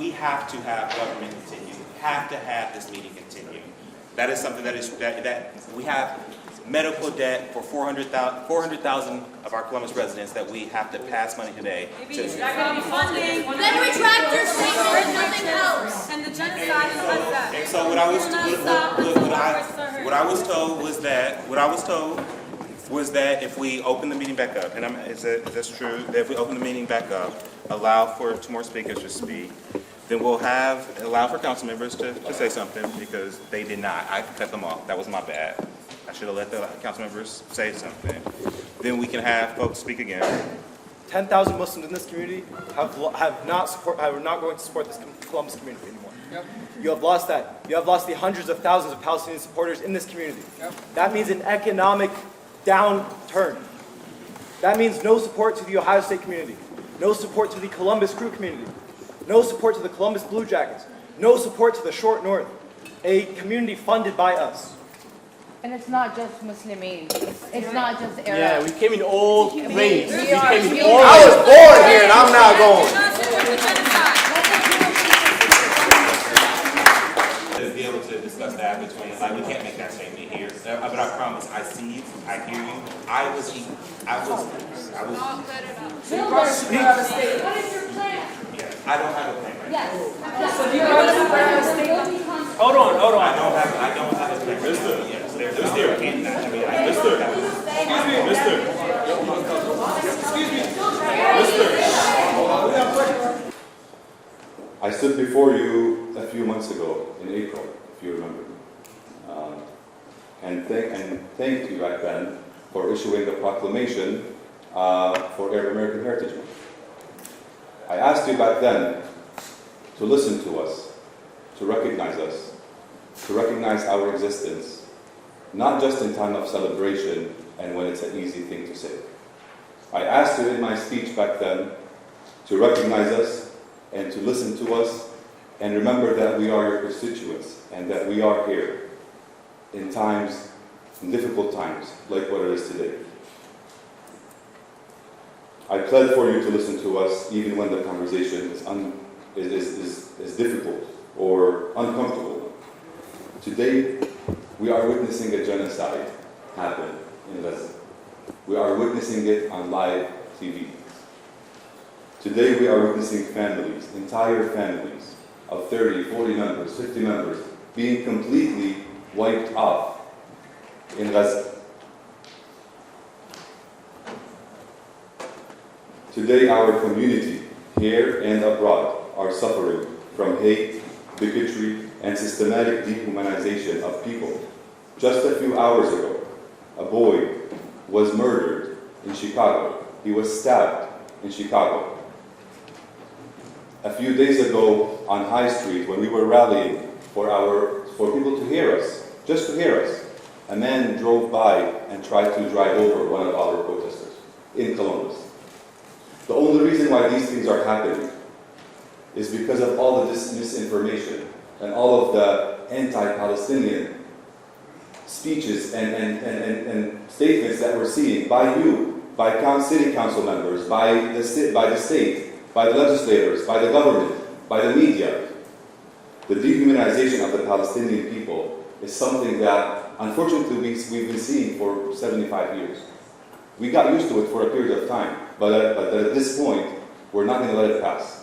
we have to have government continue. We have to have this meeting continue. That is something that we have medical debt for 400,000 of our Columbus residents that we have to pass money today. There's not going to be funding. Then retract your statement and nothing else. And the genocide and all that. And so what I was told was that if we open the meeting back up, and that's true, that if we open the meeting back up, allow for 2 more speakers to speak, then we'll allow for council members to say something, because they did not. I cut them off. That was my bad. I should have let the council members say something. Then we can have folks speak again. 10,000 Muslims in this community are not going to support this Columbus community anymore. Yep. You have lost that. You have lost the hundreds of thousands of Palestinian supporters in this community. Yep. That means an economic downturn. That means no support to the Ohio State community, no support to the Columbus Crew community, no support to the Columbus Blue Jackets, no support to the Short North, a community funded by us. And it's not just Muslimin. It's not just Arab. Yeah, we came in all ways. We came in we all are- ways. I was born here and I'm not going. To be able to discuss that between, like, we can't make that statement here. But I promise, I see you, I hear you. I was. What is your plan? Yeah, I don't have a plan right now. Yes. So do you want to Hold on. I don't have a plan. Yes, there's can't. I mean, I stood before you a few months ago in April, if you remember, and thanked you back then for issuing the proclamation for Arab American Heritage Month. I asked you back then to listen to us, to recognize us, to recognize our existence, not just in time of celebration and when it's an easy thing to say. I asked you in my speech back then to recognize us and to listen to us and remember that we are your constituents and that we are here in difficult times like what it is today. I pled for you to listen to us even when the conversation is difficult or uncomfortable. Today, we are witnessing a genocide happen in Gaza. We are witnessing it on live TV. Today, we are witnessing families, entire families of 30, 40 members, 50 members, being completely wiped off in Gaza. Today, our community, here and abroad, are suffering from hate, bigotry, and systematic dehumanization of people. Just a few hours ago, a boy was murdered in Chicago. He was stabbed in Chicago. A few days ago on High Street, when we were rallying for people to hear us, just to hear us, a man drove by and tried to drive over one of our protesters in Columbus. The only reason why these things are happening is because of all of this misinformation and all of the anti-Palestinian speeches and statements that we're seeing by you, by city council members, by the state, by the legislators, by the government, by the media. The dehumanization of the Palestinian people is something that, unfortunately, we've been seeing for 75 years. We got used to it for a period of time, but at this point, we're not going to let it pass.